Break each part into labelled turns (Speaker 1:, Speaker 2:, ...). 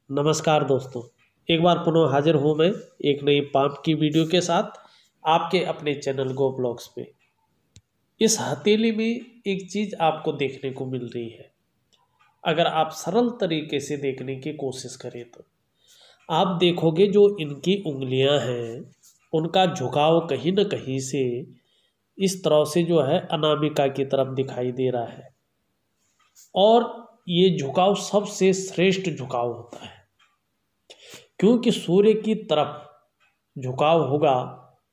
Speaker 1: नमस्कार दोस्तों, एक बार पुनः हाजिर हूँ मैं एक नई पांप की वीडियो के साथ आपके अपने चैनल गो ब्लॉग्स पे। इस हथेली में एक चीज़ आपको देखने को मिल रही है। अगर आप सरल तरीके से देखने की कोशिश करें तो आप देखोगे जो इनकी उंगलियां हैं उनका झुकाव कहीं न कहीं से इस तरह से जो है अनामिका की तरफ दिखाई दे रहा है और ये झुकाव सबसे श्रेष्ठ झुकाव होता है, क्योंकि सूर्य की तरफ झुकाव होगा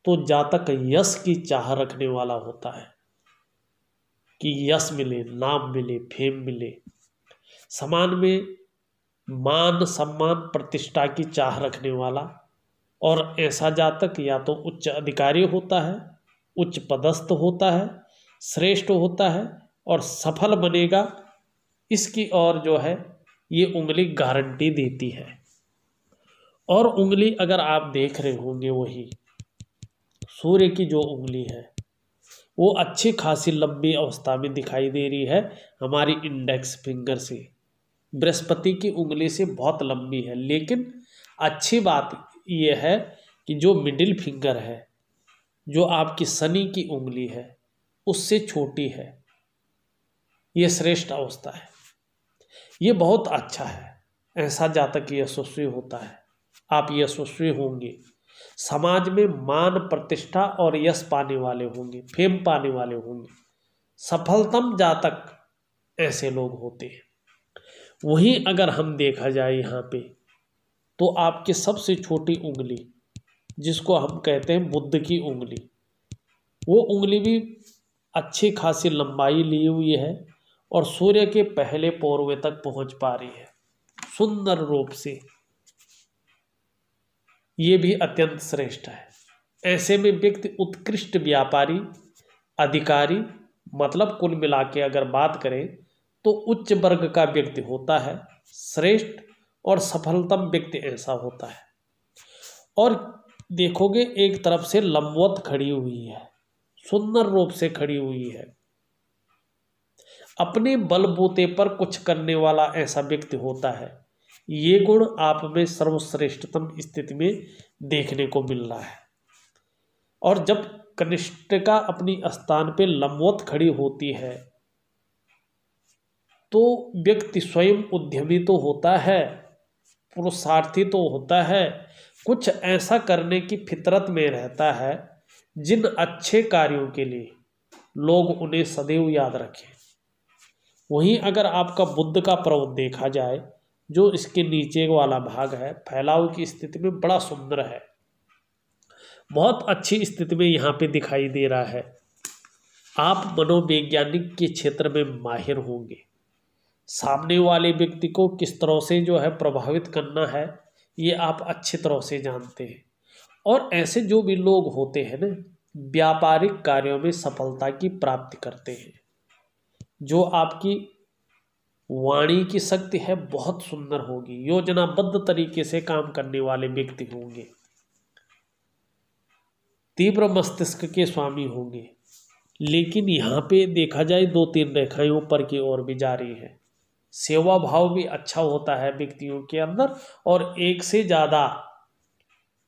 Speaker 1: तो जातक यश की चाह रखने वाला होता है कि यश मिले, नाम मिले, फेम मिले, समाज में मान सम्मान प्रतिष्ठा की चाह रखने वाला। और ऐसा जातक या तो उच्च अधिकारी होता है, उच्च पदस्थ होता है, श्रेष्ठ होता है और सफल बनेगा, इसकी ओर जो है ये उंगली गारंटी देती है। और उंगली अगर आप देख रहे होंगे वही सूर्य की जो उंगली है वो अच्छी खासी लंबी अवस्था में दिखाई दे रही है हमारी इंडेक्स फिंगर से। बृहस्पति की उंगली से बहुत लंबी है, लेकिन अच्छी बात यह है कि जो मिडिल फिंगर है, जो आपकी शनि की उंगली है, उससे छोटी है। ये श्रेष्ठ अवस्था है, ये बहुत अच्छा है। ऐसा जातक यशस्वी होता है, आप यशस्वी होंगे, समाज में मान प्रतिष्ठा और यश पाने वाले होंगे, फेम पाने वाले होंगे। सफलतम जातक ऐसे लोग होते हैं। वहीं अगर हम देखा जाए यहाँ पे तो आपकी सबसे छोटी उंगली जिसको हम कहते हैं बुद्ध की उंगली, वो उंगली भी अच्छी खासी लंबाई ली हुई है और सूर्य के पहले पौरवे तक पहुंच पा रही है सुंदर रूप से। ये भी अत्यंत श्रेष्ठ है। ऐसे में व्यक्ति उत्कृष्ट व्यापारी, अधिकारी, मतलब कुल मिला के अगर बात करें तो उच्च वर्ग का व्यक्ति होता है, श्रेष्ठ और सफलतम व्यक्ति ऐसा होता है। और देखोगे एक तरफ से लंबवत खड़ी हुई है, सुंदर रूप से खड़ी हुई है, अपने बलबूते पर कुछ करने वाला ऐसा व्यक्ति होता है। ये गुण आप में सर्वश्रेष्ठतम स्थिति में देखने को मिल रहा है। और जब कनिष्ठिका अपनी स्थान पे लंबवत खड़ी होती है तो व्यक्ति स्वयं उद्यमी तो होता है, पुरुषार्थी तो होता है, कुछ ऐसा करने की फितरत में रहता है जिन अच्छे कार्यों के लिए लोग उन्हें सदैव याद रखें। वहीं अगर आपका बुद्ध का पर्वत देखा जाए, जो इसके नीचे वाला भाग है, फैलाव की स्थिति में बड़ा सुंदर है, बहुत अच्छी स्थिति में यहाँ पे दिखाई दे रहा है। आप मनोवैज्ञानिक के क्षेत्र में माहिर होंगे, सामने वाले व्यक्ति को किस तरह से जो है प्रभावित करना है ये आप अच्छी तरह से जानते हैं। और ऐसे जो भी लोग होते हैं ना, व्यापारिक कार्यों में सफलता की प्राप्ति करते हैं। जो आपकी वाणी की शक्ति है बहुत सुंदर होगी, योजनाबद्ध तरीके से काम करने वाले व्यक्ति होंगे, तीव्र मस्तिष्क के स्वामी होंगे। लेकिन यहाँ पे देखा जाए 2-3 रेखाएं ऊपर की ओर भी जा रही है। सेवा भाव भी अच्छा होता है व्यक्तियों के अंदर और एक से ज़्यादा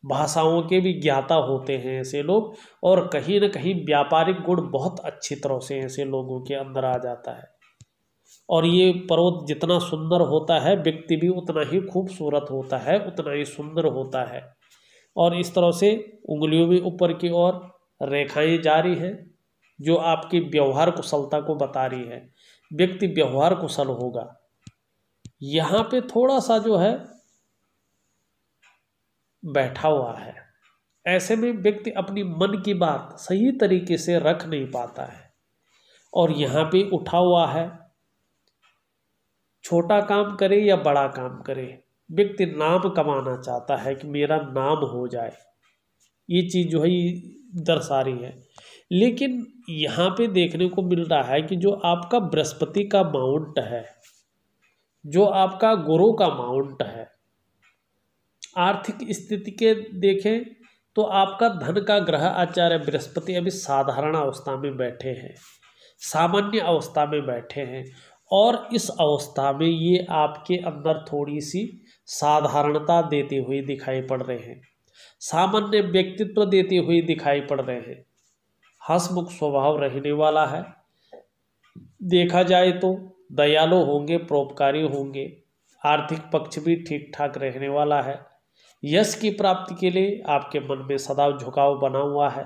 Speaker 1: भाषाओं के भी ज्ञाता होते हैं ऐसे लोग। और कहीं न कहीं व्यापारिक गुण बहुत अच्छी तरह से ऐसे लोगों के अंदर आ जाता है। और ये पर्वत जितना सुंदर होता है, व्यक्ति भी उतना ही खूबसूरत होता है, उतना ही सुंदर होता है। और इस तरह से उंगलियों में ऊपर की ओर रेखाएं जारी हैं जो आपकी व्यवहार कुशलता को बता रही है। व्यक्ति व्यवहार कुशल होगा। यहाँ पे थोड़ा सा जो है बैठा हुआ है, ऐसे में व्यक्ति अपनी मन की बात सही तरीके से रख नहीं पाता है। और यहाँ पे उठा हुआ है, छोटा काम करे या बड़ा काम करे, व्यक्ति नाम कमाना चाहता है कि मेरा नाम हो जाए, ये चीज़ जो है दर्शा रही है। लेकिन यहाँ पे देखने को मिल रहा है कि जो आपका बृहस्पति का माउंट है, जो आपका गुरु का माउंट है, आर्थिक स्थिति के देखें तो आपका धन का ग्रह आचार्य बृहस्पति अभी साधारण अवस्था में बैठे हैं, सामान्य अवस्था में बैठे हैं। और इस अवस्था में ये आपके अंदर थोड़ी सी साधारणता देते हुए दिखाई पड़ रहे हैं, सामान्य व्यक्तित्व देते हुए दिखाई पड़ रहे हैं, हंसमुख स्वभाव रहने वाला है। देखा जाए तो दयालु होंगे, परोपकारी होंगे, आर्थिक पक्ष भी ठीक ठाक रहने वाला है। यश की प्राप्ति के लिए आपके मन में सदैव झुकाव बना हुआ है।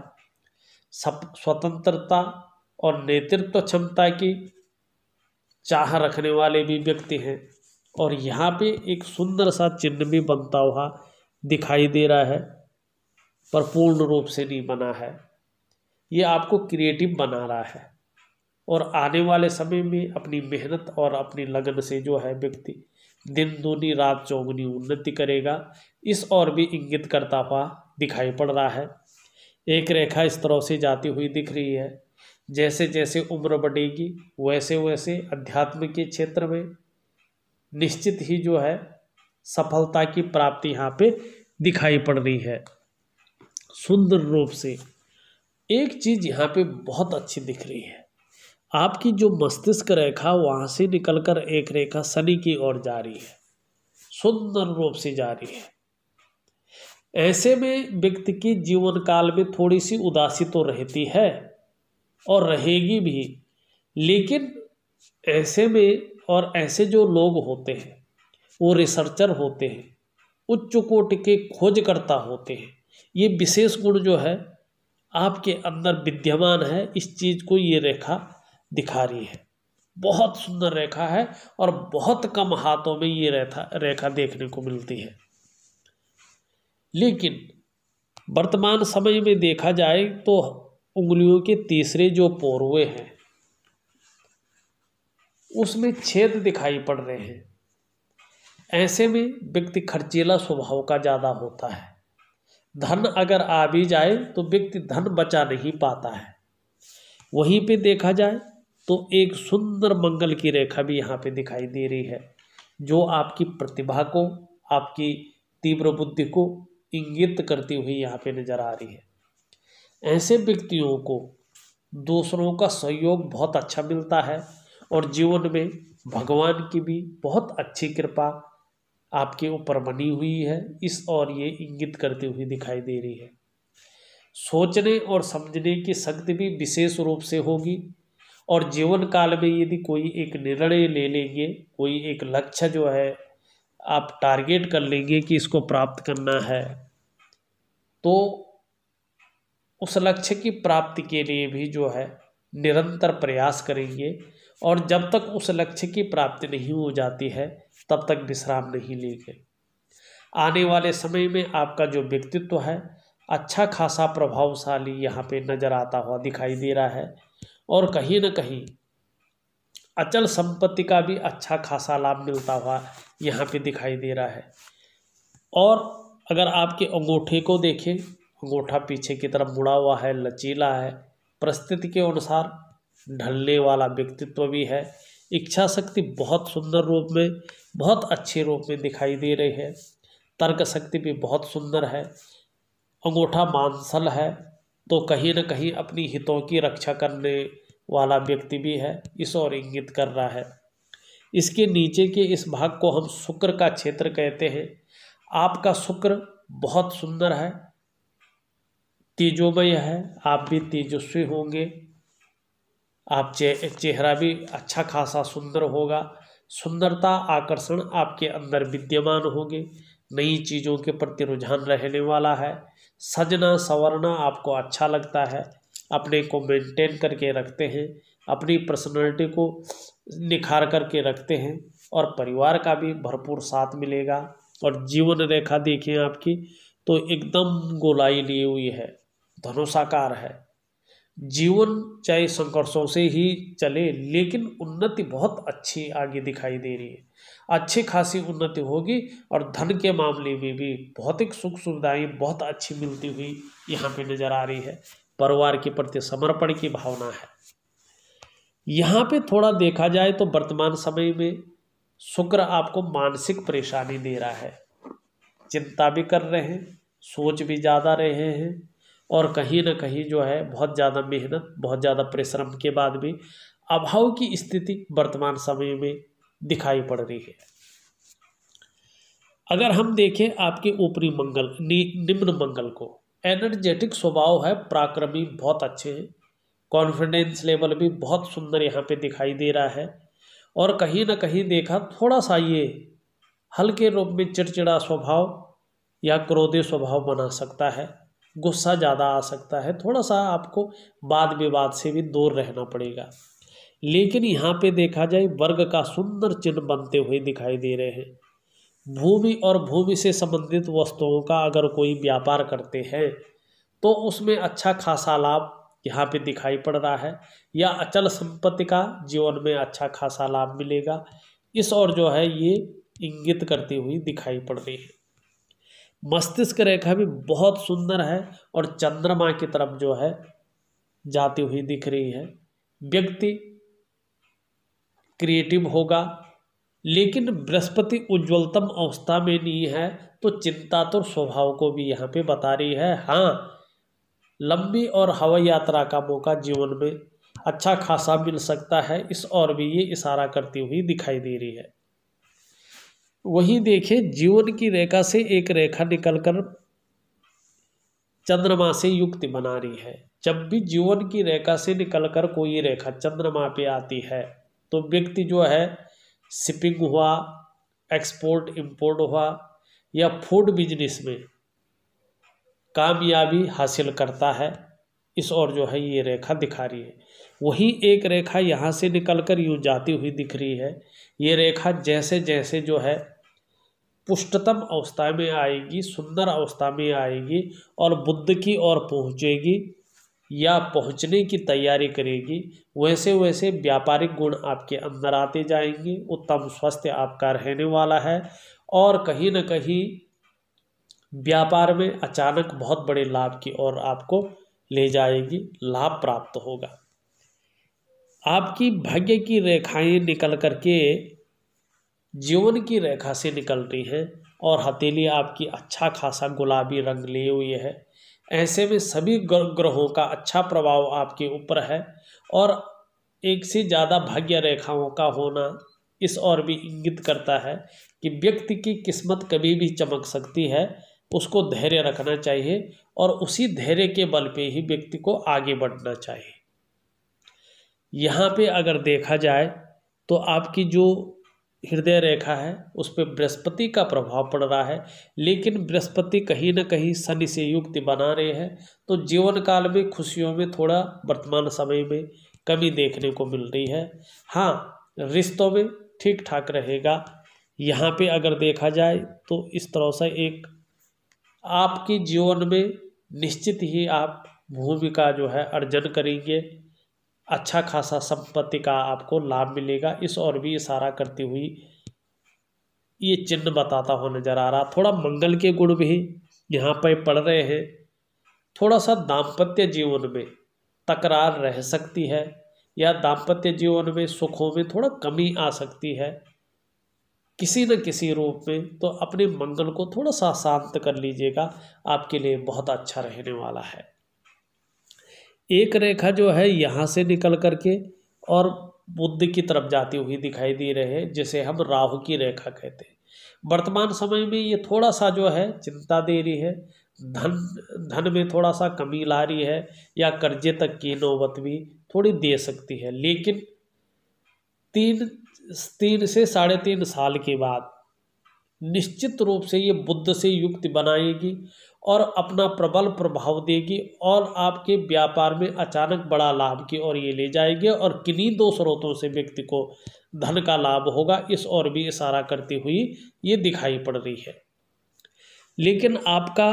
Speaker 1: स्वतंत्रता और नेतृत्व क्षमता की चाह रखने वाले भी व्यक्ति हैं। और यहाँ पे एक सुंदर सा चिन्ह भी बनता हुआ दिखाई दे रहा है, पर पूर्ण रूप से नहीं बना है। ये आपको क्रिएटिव बना रहा है और आने वाले समय में अपनी मेहनत और अपनी लगन से जो है व्यक्ति दिन दूनी रात चौगुनी उन्नति करेगा, इस और भी इंगित करता हुआ दिखाई पड़ रहा है। एक रेखा इस तरह से जाती हुई दिख रही है, जैसे जैसे उम्र बढ़ेगी वैसे वैसे अध्यात्म के क्षेत्र में निश्चित ही जो है सफलता की प्राप्ति यहाँ पे दिखाई पड़ रही है सुंदर रूप से। एक चीज यहाँ पे बहुत अच्छी दिख रही है, आपकी जो मस्तिष्क रेखा वहां से निकलकर एक रेखा शनि की ओर जा रही है, सुंदर रूप से जा रही है। ऐसे में व्यक्ति की जीवन काल में थोड़ी सी उदासी तो रहती है और रहेगी भी, लेकिन ऐसे में और ऐसे जो लोग होते हैं वो रिसर्चर होते हैं, उच्च कोटि के खोजकर्ता होते हैं। ये विशेष गुण जो है आपके अंदर विद्यमान है, इस चीज को ये रेखा दिखा रही है। बहुत सुंदर रेखा है और बहुत कम हाथों में ये रेखा देखने को मिलती है। लेकिन वर्तमान समय में देखा जाए तो उंगलियों के तीसरे जो पोरवे हैं उसमें छेद दिखाई पड़ रहे हैं। ऐसे में व्यक्ति खर्चीला स्वभाव का ज़्यादा होता है। धन अगर आ भी जाए तो व्यक्ति धन बचा नहीं पाता है। वहीं पे देखा जाए तो एक सुंदर मंगल की रेखा भी यहाँ पे दिखाई दे रही है, जो आपकी प्रतिभा को, आपकी तीव्र बुद्धि को इंगित करती हुई यहाँ पे नजर आ रही है। ऐसे व्यक्तियों को दूसरों का सहयोग बहुत अच्छा मिलता है और जीवन में भगवान की भी बहुत अच्छी कृपा आपके ऊपर बनी हुई है, इस और ये इंगित करती हुई दिखाई दे रही है। सोचने और समझने की शक्ति भी विशेष रूप से होगी और जीवन काल में यदि कोई एक निर्णय ले लेंगे, कोई एक लक्ष्य जो है आप टारगेट कर लेंगे कि इसको प्राप्त करना है, तो उस लक्ष्य की प्राप्ति के लिए भी जो है निरंतर प्रयास करेंगे और जब तक उस लक्ष्य की प्राप्ति नहीं हो जाती है तब तक विश्राम नहीं लेंगे। आने वाले समय में आपका जो व्यक्तित्व है अच्छा खासा प्रभावशाली यहाँ पे नजर आता हुआ दिखाई दे रहा है और कहीं न कहीं अचल संपत्ति का भी अच्छा खासा लाभ मिलता हुआ यहाँ पे दिखाई दे रहा है। और अगर आपके अंगूठे को देखें, अंगूठा पीछे की तरफ मुड़ा हुआ है, लचीला है, परिस्थिति के अनुसार ढलने वाला व्यक्तित्व भी है। इच्छा शक्ति बहुत सुंदर रूप में, बहुत अच्छे रूप में दिखाई दे रही है। तर्क शक्ति भी बहुत सुंदर है। अंगूठा मांसल है तो कहीं न कहीं अपनी हितों की रक्षा करने वाला व्यक्ति भी है, इस ओर इंगित कर रहा है। इसके नीचे के इस भाग को हम शुक्र का क्षेत्र कहते हैं। आपका शुक्र बहुत सुंदर है, तेजोमय है, आप भी तेजस्वी होंगे, आप चेहरा भी अच्छा खासा सुंदर होगा। सुंदरता आकर्षण आपके अंदर विद्यमान होंगे। नई चीज़ों के प्रति रुझान रहने वाला है। सजना संवरना आपको अच्छा लगता है, अपने को मेंटेन करके रखते हैं, अपनी पर्सनैलिटी को निखार करके रखते हैं और परिवार का भी भरपूर साथ मिलेगा। और जीवन रेखा देखें आपकी तो एकदम गोलाई ली हुई है, धनुषाकार है। जीवन चाहे संघर्षों से ही चले लेकिन उन्नति बहुत अच्छी आगे दिखाई दे रही है, अच्छी खासी उन्नति होगी और धन के मामले में भी भौतिक सुख सुविधाएं बहुत अच्छी मिलती हुई यहाँ पे नजर आ रही है। परिवार के प्रति समर्पण की भावना है। यहाँ पे थोड़ा देखा जाए तो वर्तमान समय में शुक्र आपको मानसिक परेशानी दे रहा है, चिंता भी कर रहे हैं, सोच भी ज़्यादा रहे हैं और कहीं ना कहीं जो है बहुत ज़्यादा मेहनत, बहुत ज़्यादा परिश्रम के बाद भी अभाव की स्थिति वर्तमान समय में दिखाई पड़ रही है। अगर हम देखें आपके ऊपरी मंगल निम्न मंगल को, एनर्जेटिक स्वभाव है, पराक्रमी बहुत अच्छे हैं, कॉन्फिडेंस लेवल भी बहुत सुंदर यहाँ पे दिखाई दे रहा है। और कहीं ना कहीं देखा थोड़ा सा ये हल्के रूप में चिड़चिड़ा स्वभाव या क्रोधी स्वभाव बना सकता है, गुस्सा ज़्यादा आ सकता है, थोड़ा सा आपको वाद विवाद से भी दूर रहना पड़ेगा। लेकिन यहाँ पे देखा जाए वर्ग का सुंदर चिन्ह बनते हुए दिखाई दे रहे हैं। भूमि और भूमि से संबंधित वस्तुओं का अगर कोई व्यापार करते हैं तो उसमें अच्छा खासा लाभ यहाँ पे दिखाई पड़ रहा है, या अचल संपत्ति का जीवन में अच्छा खासा लाभ मिलेगा, इस और जो है ये इंगित करती हुई दिखाई पड़ रही है। मस्तिष्क रेखा भी बहुत सुंदर है और चंद्रमा की तरफ जो है जाती हुई दिख रही है। व्यक्ति क्रिएटिव होगा, लेकिन बृहस्पति उज्ज्वलतम अवस्था में नहीं है तो चिंतातुर स्वभाव को भी यहाँ पे बता रही है। हाँ, लंबी और हवाई यात्रा का मौका जीवन में अच्छा खासा मिल सकता है, इस और भी ये इशारा करती हुई दिखाई दे रही है। वहीं देखें जीवन की रेखा से एक रेखा निकलकर चंद्रमा से युक्ति बना रही है। जब भी जीवन की रेखा से निकलकर कोई रेखा चंद्रमा पे आती है तो व्यक्ति जो है शिपिंग हुआ, एक्सपोर्ट इंपोर्ट हुआ या फूड बिजनेस में कामयाबी हासिल करता है, इस और जो है ये रेखा दिखा रही है। वहीं एक रेखा यहाँ से निकलकर यूँ जाती हुई दिख रही है। ये रेखा जैसे जैसे जो है पुष्टतम अवस्था में आएगी, सुंदर अवस्था में आएगी और बुद्ध की ओर पहुँचेगी या पहुँचने की तैयारी करेगी, वैसे वैसे व्यापारिक गुण आपके अंदर आते जाएंगे। उत्तम स्वास्थ्य आपका रहने वाला है और कहीं न कहीं व्यापार में अचानक बहुत बड़े लाभ की ओर आपको ले जाएगी, लाभ प्राप्त होगा। आपकी भाग्य की रेखाएं निकल करके जीवन की रेखा से निकल रही हैं और हथेली आपकी अच्छा खासा गुलाबी रंग लिए हुई है। ऐसे में सभी ग्रहों का अच्छा प्रभाव आपके ऊपर है और एक से ज़्यादा भाग्य रेखाओं का होना इस और भी इंगित करता है कि व्यक्ति की किस्मत कभी भी चमक सकती है, उसको धैर्य रखना चाहिए और उसी धैर्य के बल पे ही व्यक्ति को आगे बढ़ना चाहिए। यहाँ पे अगर देखा जाए तो आपकी जो हृदय रेखा है उस पर बृहस्पति का प्रभाव पड़ रहा है, लेकिन बृहस्पति कहीं ना कहीं शनि से युक्ति बना रहे हैं, तो जीवन काल में खुशियों में थोड़ा वर्तमान समय में कमी देखने को मिल रही है। हाँ, रिश्तों में ठीक ठाक रहेगा। यहाँ पे अगर देखा जाए तो इस तरह से एक आपके जीवन में निश्चित ही आप भूमि का जो है अर्जन करेंगे, अच्छा खासा संपत्ति का आपको लाभ मिलेगा, इस और भी इशारा करती हुई ये चिन्ह बताता हुआ नजर आ रहा। थोड़ा मंगल के गुण भी यहाँ पर पड़ रहे हैं। थोड़ा सा दाम्पत्य जीवन में तकरार रह सकती है या दाम्पत्य जीवन में सुखों में थोड़ा कमी आ सकती है किसी न किसी रूप में, तो अपने मंगल को थोड़ा सा शांत कर लीजिएगा, आपके लिए बहुत अच्छा रहने वाला है। एक रेखा जो है यहाँ से निकल करके और बुध की तरफ जाती हुई दिखाई दे रहे हैं, जिसे हम राहु की रेखा कहते हैं। वर्तमान समय में ये थोड़ा सा जो है चिंता दे रही है, धन में थोड़ा सा कमी ला रही है या कर्जे तक की नौबत भी थोड़ी दे सकती है, लेकिन 3 से 3.5 साल के बाद निश्चित रूप से ये बुध से युक्ति बनाएगी और अपना प्रबल प्रभाव देगी और आपके व्यापार में अचानक बड़ा लाभ की ओर ये ले जाएगी और किन्हीं 2 स्रोतों से व्यक्ति को धन का लाभ होगा, इस और भी इशारा करती हुई ये दिखाई पड़ रही है। लेकिन आपका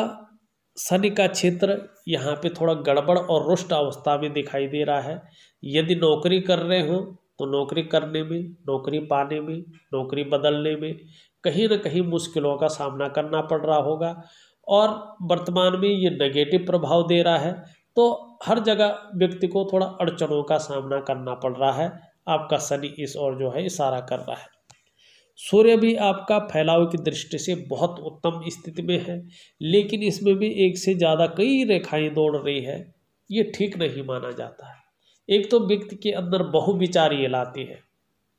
Speaker 1: शनि का क्षेत्र यहाँ पे थोड़ा गड़बड़ और रुष्ट अवस्था में दिखाई दे रहा है। यदि नौकरी कर रहे हो तो नौकरी करने में, नौकरी पाने में, नौकरी बदलने में कहीं न कहीं मुश्किलों का सामना करना पड़ रहा होगा और वर्तमान में ये नेगेटिव प्रभाव दे रहा है, तो हर जगह व्यक्ति को थोड़ा अड़चनों का सामना करना पड़ रहा है। आपका शनि इस ओर जो है इशारा कर रहा है। सूर्य भी आपका फैलाव की दृष्टि से बहुत उत्तम स्थिति में है, लेकिन इसमें भी एक से ज़्यादा कई रेखाएं दौड़ रही है, ये ठीक नहीं माना जाता है। एक तो व्यक्ति के अंदर बहुविचार ये लाती है,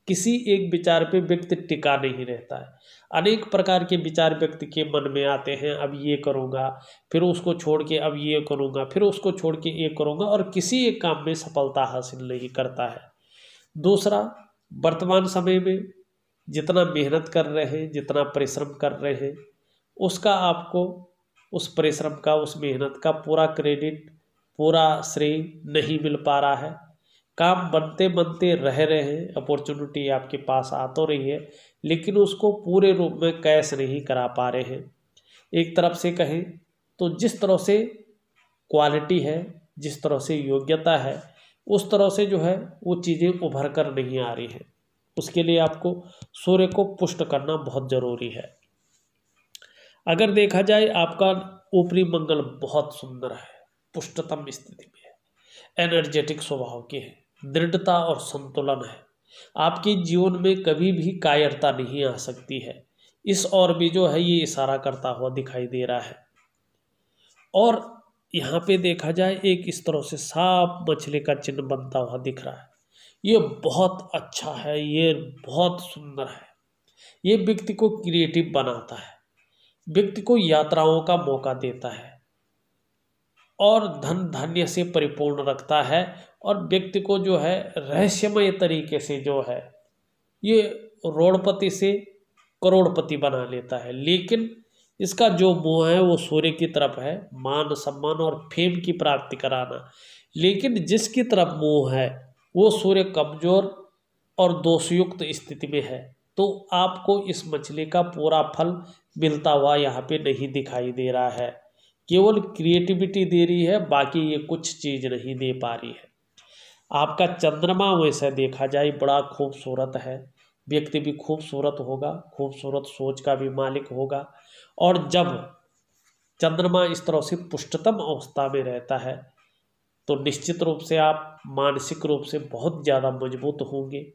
Speaker 1: किसी एक विचार पे व्यक्ति टिका नहीं रहता है। अनेक प्रकार के विचार व्यक्ति के मन में आते हैं, अब ये करूँगा, फिर उसको छोड़ के अब ये करूँगा, फिर उसको छोड़ के ये करूँगा, और किसी एक काम में सफलता हासिल नहीं करता है। दूसरा, वर्तमान समय में जितना मेहनत कर रहे हैं, जितना परिश्रम कर रहे हैं, उसका आपको उस परिश्रम का, उस मेहनत का पूरा क्रेडिट, पूरा श्रेय नहीं मिल पा रहा है। काम बनते बनते रह रहे हैं, अपॉर्चुनिटी आपके पास आ तो रही है, लेकिन उसको पूरे रूप में कैश नहीं करा पा रहे हैं। एक तरफ से कहें तो जिस तरह से क्वालिटी है, जिस तरह से योग्यता है, उस तरह से जो है वो चीज़ें उभर कर नहीं आ रही हैं। उसके लिए आपको सूर्य को पुष्ट करना बहुत ज़रूरी है। अगर देखा जाए, आपका ऊपरी मंगल बहुत सुंदर है, पुष्टतम स्थिति में है, एनर्जेटिक स्वभाव के है, दृढ़ता और संतुलन है। आपके जीवन में कभी भी कायरता नहीं आ सकती है। इस ओर भी जो है ये इशारा करता हुआ दिखाई दे रहा है। और यहाँ पे देखा जाए, एक इस तरह से सांप मछली का चिन्ह बनता हुआ दिख रहा है। ये बहुत अच्छा है, ये बहुत सुंदर है। ये व्यक्ति को क्रिएटिव बनाता है, व्यक्ति को यात्राओं का मौका देता है और धन धान्य से परिपूर्ण रखता है, और व्यक्ति को जो है रहस्यमय तरीके से जो है ये रोड़पति से करोड़पति बना लेता है। लेकिन इसका जो मोह है वो सूर्य की तरफ है, मान सम्मान और फेम की प्राप्ति कराना। लेकिन जिसकी तरफ मोह है वो सूर्य कमजोर और दोषयुक्त स्थिति में है, तो आपको इस मछली का पूरा फल मिलता हुआ यहाँ पे नहीं दिखाई दे रहा है। केवल क्रिएटिविटी दे रही है, बाकी ये कुछ चीज़ नहीं दे पा रही है। आपका चंद्रमा वैसे देखा जाए बड़ा खूबसूरत है, व्यक्ति भी खूबसूरत होगा, खूबसूरत सोच का भी मालिक होगा। और जब चंद्रमा इस तरह से पुष्टतम अवस्था में रहता है तो निश्चित रूप से आप मानसिक रूप से बहुत ज़्यादा मजबूत होंगे।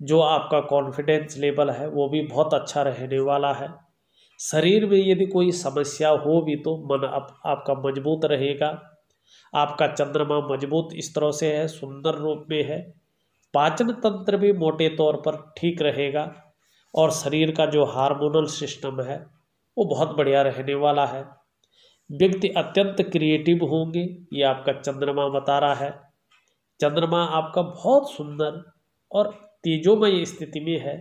Speaker 1: जो आपका कॉन्फिडेंस लेवल है वो भी बहुत अच्छा रहने वाला है। शरीर में यदि कोई समस्या हो भी तो मन आपका मजबूत रहेगा। आपका चंद्रमा मजबूत इस तरह से है, सुंदर रूप में है। पाचन तंत्र भी मोटे तौर पर ठीक रहेगा, और शरीर का जो हार्मोनल सिस्टम है वो बहुत बढ़िया रहने वाला है। व्यक्ति अत्यंत क्रिएटिव होंगे, ये आपका चंद्रमा बता रहा है। चंद्रमा आपका बहुत सुंदर और तेजोमय स्थिति में है।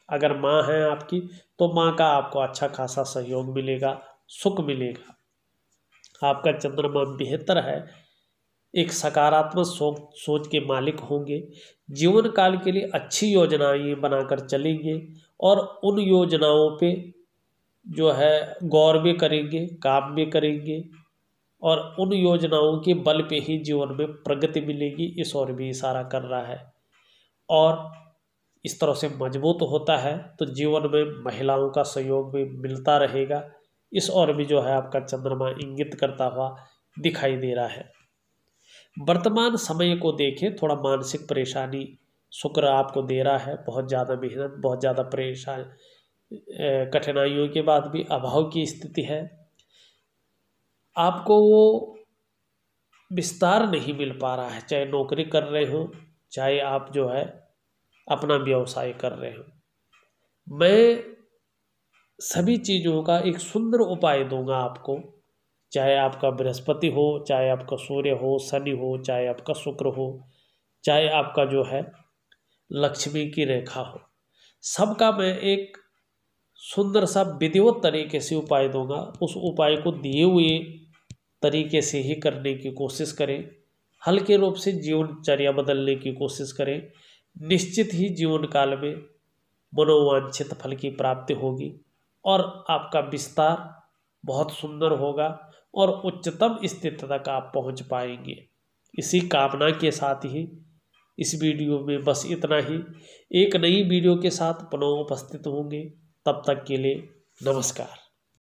Speaker 1: अगर माँ है आपकी तो माँ का आपको अच्छा खासा सहयोग मिलेगा, सुख मिलेगा। आपका चंद्रमा बेहतर है, एक सकारात्मक सोच के मालिक होंगे। जीवन काल के लिए अच्छी योजनाएं बनाकर चलेंगे, और उन योजनाओं पे जो है गौर भी करेंगे, काम भी करेंगे, और उन योजनाओं के बल पे ही जीवन में प्रगति मिलेगी, इस ओर भी इशारा कर रहा है। और इस तरह से मजबूत होता है तो जीवन में महिलाओं का सहयोग भी मिलता रहेगा, इस ओर भी जो है आपका चंद्रमा इंगित करता हुआ दिखाई दे रहा है। वर्तमान समय को देखें, थोड़ा मानसिक परेशानी शुक्र आपको दे रहा है। बहुत ज़्यादा मेहनत, बहुत ज़्यादा परेशान, कठिनाइयों के बाद भी अभाव की स्थिति है। आपको वो विस्तार नहीं मिल पा रहा है, चाहे नौकरी कर रहे हो, चाहे आप जो है अपना व्यवसाय कर रहे हो। मैं सभी चीज़ों का एक सुंदर उपाय दूंगा आपको, चाहे आपका बृहस्पति हो, चाहे आपका सूर्य हो, शनि हो, चाहे आपका शुक्र हो, चाहे आपका जो है लक्ष्मी की रेखा हो, सबका मैं एक सुंदर सा विधिवत तरीके से उपाय दूंगा। उस उपाय को दिए हुए तरीके से ही करने की कोशिश करें, हल्के रूप से जीवनचर्या बदलने की कोशिश करें। निश्चित ही जीवन काल में मनोवांछित फल की प्राप्ति होगी, और आपका विस्तार बहुत सुंदर होगा, और उच्चतम स्थिति तक आप पहुंच पाएंगे। इसी कामना के साथ ही इस वीडियो में बस इतना ही। एक नई वीडियो के साथ पुनः उपस्थित होंगे, तब तक के लिए नमस्कार।